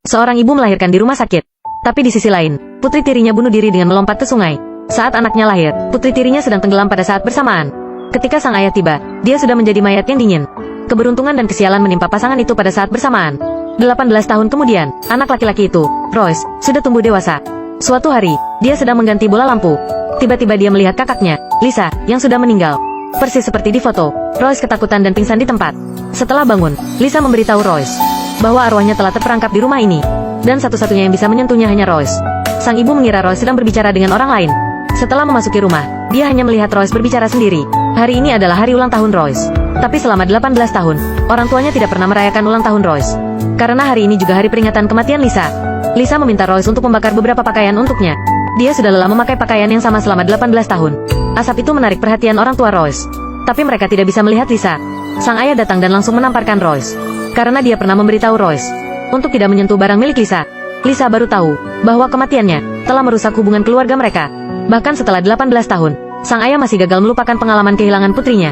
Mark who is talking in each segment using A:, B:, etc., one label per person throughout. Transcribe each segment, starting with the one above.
A: Seorang ibu melahirkan di rumah sakit. Tapi di sisi lain, putri tirinya bunuh diri dengan melompat ke sungai. Saat anaknya lahir, putri tirinya sedang tenggelam pada saat bersamaan. Ketika sang ayah tiba, dia sudah menjadi mayat yang dingin. Keberuntungan dan kesialan menimpa pasangan itu pada saat bersamaan. 18 tahun kemudian, anak laki-laki itu, Royce, sudah tumbuh dewasa. Suatu hari, dia sedang mengganti bola lampu. Tiba-tiba dia melihat kakaknya, Lisa, yang sudah meninggal. Persis seperti di foto, Royce ketakutan dan pingsan di tempat. Setelah bangun, Lisa memberitahu Royce bahwa arwahnya telah terperangkap di rumah ini. Dan satu-satunya yang bisa menyentuhnya hanya Royce. Sang ibu mengira Royce sedang berbicara dengan orang lain. Setelah memasuki rumah, dia hanya melihat Royce berbicara sendiri. Hari ini adalah hari ulang tahun Royce. Tapi selama 18 tahun, orang tuanya tidak pernah merayakan ulang tahun Royce. Karena hari ini juga hari peringatan kematian Lisa. Lisa meminta Royce untuk membakar beberapa pakaian untuknya. Dia sudah lelah memakai pakaian yang sama selama 18 tahun. Asap itu menarik perhatian orang tua Royce. Tapi mereka tidak bisa melihat Lisa. Sang ayah datang dan langsung menamparkan Royce. Karena dia pernah memberitahu Royce untuk tidak menyentuh barang milik Lisa. Lisa baru tahu bahwa kematiannya telah merusak hubungan keluarga mereka. Bahkan setelah 18 tahun, sang ayah masih gagal melupakan pengalaman kehilangan putrinya.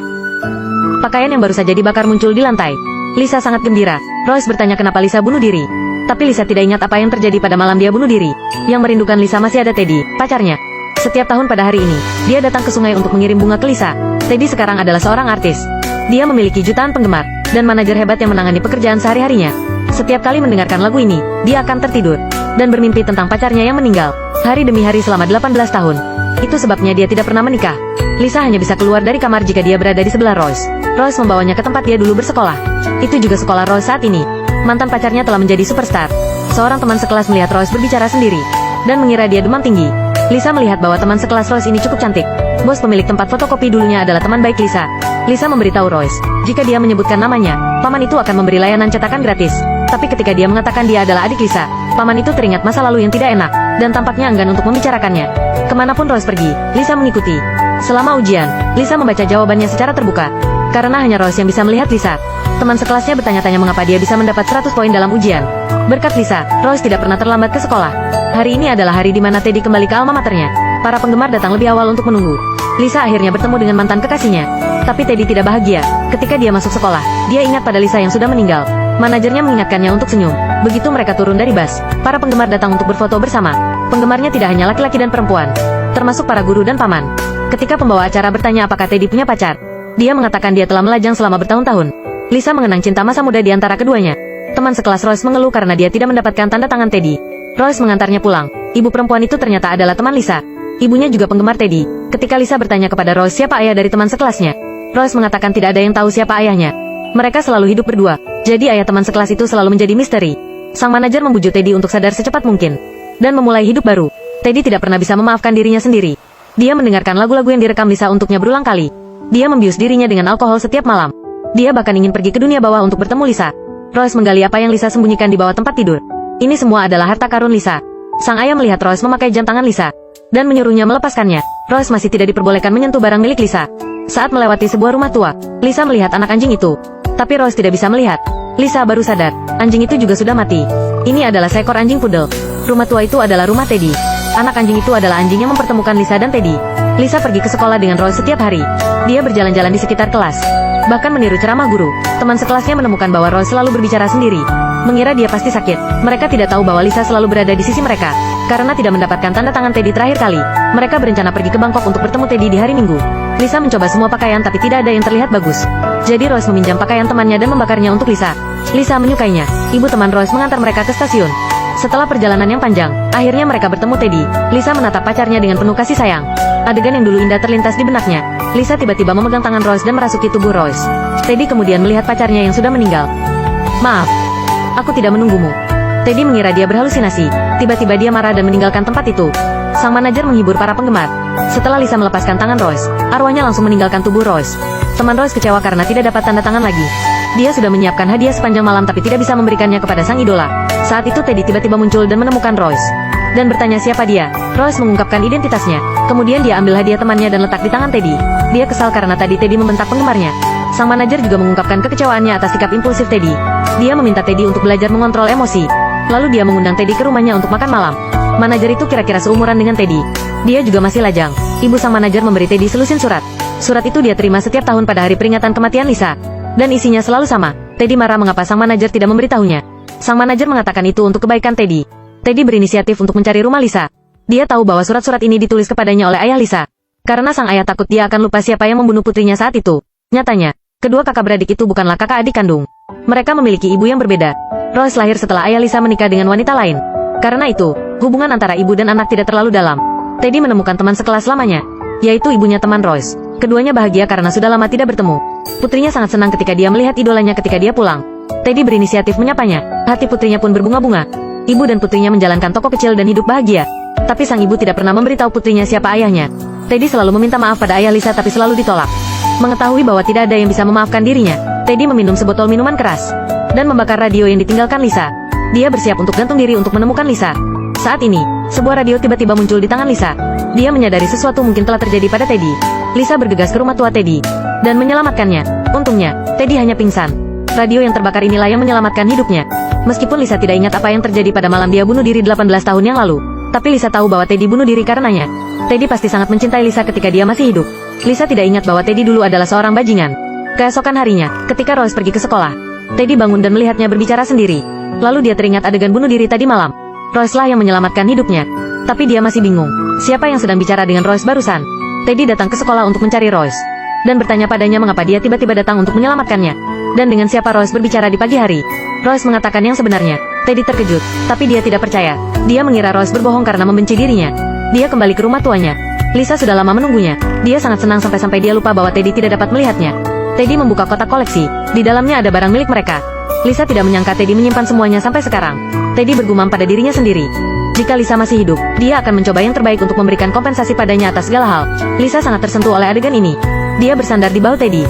A: Pakaian yang baru saja dibakar muncul di lantai. Lisa sangat gembira. Royce bertanya kenapa Lisa bunuh diri. Tapi Lisa tidak ingat apa yang terjadi pada malam dia bunuh diri. Yang merindukan Lisa masih ada Teddy, pacarnya. Setiap tahun pada hari ini, dia datang ke sungai untuk mengirim bunga ke Lisa. Teddy sekarang adalah seorang artis. Dia memiliki jutaan penggemar, dan manajer hebat yang menangani pekerjaan sehari-harinya. Setiap kali mendengarkan lagu ini, dia akan tertidur dan bermimpi tentang pacarnya yang meninggal. Hari demi hari selama 18 tahun. Itu sebabnya dia tidak pernah menikah. Lisa hanya bisa keluar dari kamar jika dia berada di sebelah Royce. Royce membawanya ke tempat dia dulu bersekolah. Itu juga sekolah Royce saat ini. Mantan pacarnya telah menjadi superstar. Seorang teman sekelas melihat Royce berbicara sendiri dan mengira dia demam tinggi. Lisa melihat bahwa teman sekelas Royce ini cukup cantik. Bos pemilik tempat fotokopi dulunya adalah teman baik Lisa. Lisa memberitahu Royce, jika dia menyebutkan namanya, paman itu akan memberi layanan cetakan gratis. Tapi ketika dia mengatakan dia adalah adik Lisa, paman itu teringat masa lalu yang tidak enak, dan tampaknya enggan untuk membicarakannya. Kemanapun Royce pergi, Lisa mengikuti. Selama ujian, Lisa membaca jawabannya secara terbuka. Karena hanya Royce yang bisa melihat Lisa, teman sekelasnya bertanya-tanya mengapa dia bisa mendapat 100 poin dalam ujian. Berkat Lisa, Royce tidak pernah terlambat ke sekolah. Hari ini adalah hari di mana Teddy kembali ke alma maternya. Para penggemar datang lebih awal untuk menunggu. Lisa akhirnya bertemu dengan mantan kekasihnya. Tapi Teddy tidak bahagia. Ketika dia masuk sekolah, dia ingat pada Lisa yang sudah meninggal. Manajernya mengingatkannya untuk senyum. Begitu mereka turun dari bus, para penggemar datang untuk berfoto bersama. Penggemarnya tidak hanya laki-laki dan perempuan, termasuk para guru dan paman. Ketika pembawa acara bertanya apakah Teddy punya pacar, dia mengatakan dia telah melajang selama bertahun-tahun. Lisa mengenang cinta masa muda di antara keduanya. Teman sekelas Royce mengeluh karena dia tidak mendapatkan tanda tangan Teddy. Royce mengantarnya pulang. Ibu perempuan itu ternyata adalah teman Lisa. Ibunya juga penggemar Teddy. Ketika Lisa bertanya kepada Royce siapa ayah dari teman sekelasnya, Royce mengatakan tidak ada yang tahu siapa ayahnya. Mereka selalu hidup berdua, jadi ayah teman sekelas itu selalu menjadi misteri. Sang manajer membujuk Teddy untuk sadar secepat mungkin dan memulai hidup baru. Teddy tidak pernah bisa memaafkan dirinya sendiri. Dia mendengarkan lagu-lagu yang direkam Lisa untuknya berulang kali. Dia membius dirinya dengan alkohol setiap malam. Dia bahkan ingin pergi ke dunia bawah untuk bertemu Lisa. Royce menggali apa yang Lisa sembunyikan di bawah tempat tidur. Ini semua adalah harta karun Lisa. Sang ayah melihat Royce memakai jam tangan Lisa dan menyuruhnya melepaskannya. Royce masih tidak diperbolehkan menyentuh barang milik Lisa. Saat melewati sebuah rumah tua, Lisa melihat anak anjing itu. Tapi Royce tidak bisa melihat. Lisa baru sadar, anjing itu juga sudah mati. Ini adalah seekor anjing pudel. Rumah tua itu adalah rumah Teddy. Anak anjing itu adalah anjing yang mempertemukan Lisa dan Teddy. Lisa pergi ke sekolah dengan Royce setiap hari. Dia berjalan-jalan di sekitar kelas, bahkan meniru ceramah guru. Teman sekelasnya menemukan bahwa Royce selalu berbicara sendiri, mengira dia pasti sakit. Mereka tidak tahu bahwa Lisa selalu berada di sisi mereka. Karena tidak mendapatkan tanda tangan Teddy terakhir kali, mereka berencana pergi ke Bangkok untuk bertemu Teddy di hari Minggu. Lisa mencoba semua pakaian tapi tidak ada yang terlihat bagus. Jadi Royce meminjam pakaian temannya dan membakarnya untuk Lisa. Lisa menyukainya. Ibu teman Royce mengantar mereka ke stasiun. Setelah perjalanan yang panjang, akhirnya mereka bertemu Teddy. Lisa menatap pacarnya dengan penuh kasih sayang. Adegan yang dulu indah terlintas di benaknya. Lisa tiba-tiba memegang tangan Royce dan merasuki tubuh Royce. Teddy kemudian melihat pacarnya yang sudah meninggal. Maaf, aku tidak menunggumu. Teddy mengira dia berhalusinasi. Tiba-tiba dia marah dan meninggalkan tempat itu. Sang manajer menghibur para penggemar. Setelah Lisa melepaskan tangan Royce, arwahnya langsung meninggalkan tubuh Royce. Teman Royce kecewa karena tidak dapat tanda tangan lagi. Dia sudah menyiapkan hadiah sepanjang malam tapi tidak bisa memberikannya kepada sang idola. Saat itu Teddy tiba-tiba muncul dan menemukan Royce dan bertanya siapa dia. Royce mengungkapkan identitasnya. Kemudian dia ambil hadiah temannya dan letak di tangan Teddy. Dia kesal karena tadi Teddy membentak penggemarnya. Sang manajer juga mengungkapkan kekecewaannya atas sikap impulsif Teddy. Dia meminta Teddy untuk belajar mengontrol emosi. Lalu dia mengundang Teddy ke rumahnya untuk makan malam. Manajer itu kira-kira seumuran dengan Teddy. Dia juga masih lajang. Ibu sang manajer memberi Teddy selusin surat. Surat itu dia terima setiap tahun pada hari peringatan kematian Lisa. Dan isinya selalu sama. Teddy marah mengapa sang manajer tidak memberitahunya. Sang manajer mengatakan itu untuk kebaikan Teddy. Teddy berinisiatif untuk mencari rumah Lisa. Dia tahu bahwa surat-surat ini ditulis kepadanya oleh ayah Lisa. Karena sang ayah takut dia akan lupa siapa yang membunuh putrinya saat itu. Nyatanya, kedua kakak beradik itu bukanlah kakak adik kandung. Mereka memiliki ibu yang berbeda. Royce lahir setelah ayah Lisa menikah dengan wanita lain. Karena itu, hubungan antara ibu dan anak tidak terlalu dalam. Teddy menemukan teman sekelas lamanya, yaitu ibunya teman Royce. Keduanya bahagia karena sudah lama tidak bertemu. Putrinya sangat senang ketika dia melihat idolanya ketika dia pulang. Teddy berinisiatif menyapanya. Hati putrinya pun berbunga-bunga. Ibu dan putrinya menjalankan toko kecil dan hidup bahagia. Tapi sang ibu tidak pernah memberitahu putrinya siapa ayahnya. Teddy selalu meminta maaf pada ayah Lisa tapi selalu ditolak. Mengetahui bahwa tidak ada yang bisa memaafkan dirinya, Teddy meminum sebotol minuman keras dan membakar radio yang ditinggalkan Lisa. Dia bersiap untuk gantung diri untuk menemukan Lisa. Saat ini, sebuah radio tiba-tiba muncul di tangan Lisa. Dia menyadari sesuatu mungkin telah terjadi pada Teddy. Lisa bergegas ke rumah tua Teddy dan menyelamatkannya. Untungnya, Teddy hanya pingsan. Radio yang terbakar inilah yang menyelamatkan hidupnya. Meskipun Lisa tidak ingat apa yang terjadi pada malam dia bunuh diri 18 tahun yang lalu, tapi Lisa tahu bahwa Teddy bunuh diri karenanya. Teddy pasti sangat mencintai Lisa ketika dia masih hidup. Lisa tidak ingat bahwa Teddy dulu adalah seorang bajingan. Keesokan harinya, ketika Royce pergi ke sekolah, Teddy bangun dan melihatnya berbicara sendiri. Lalu dia teringat adegan bunuh diri tadi malam. Royce lah yang menyelamatkan hidupnya. Tapi dia masih bingung, siapa yang sedang bicara dengan Royce barusan. Teddy datang ke sekolah untuk mencari Royce dan bertanya padanya mengapa dia tiba-tiba datang untuk menyelamatkannya. Dan dengan siapa Royce berbicara di pagi hari. Royce mengatakan yang sebenarnya. Teddy terkejut, tapi dia tidak percaya. Dia mengira Royce berbohong karena membenci dirinya. Dia kembali ke rumah tuanya. Lisa sudah lama menunggunya. Dia sangat senang sampai dia lupa bahwa Teddy tidak dapat melihatnya. Teddy membuka kotak koleksi. Di dalamnya ada barang milik mereka. Lisa tidak menyangka Teddy menyimpan semuanya sampai sekarang. Teddy bergumam pada dirinya sendiri. Jika Lisa masih hidup, dia akan mencoba yang terbaik untuk memberikan kompensasi padanya atas segala hal. Lisa sangat tersentuh oleh adegan ini. Dia bersandar di bahu Teddy.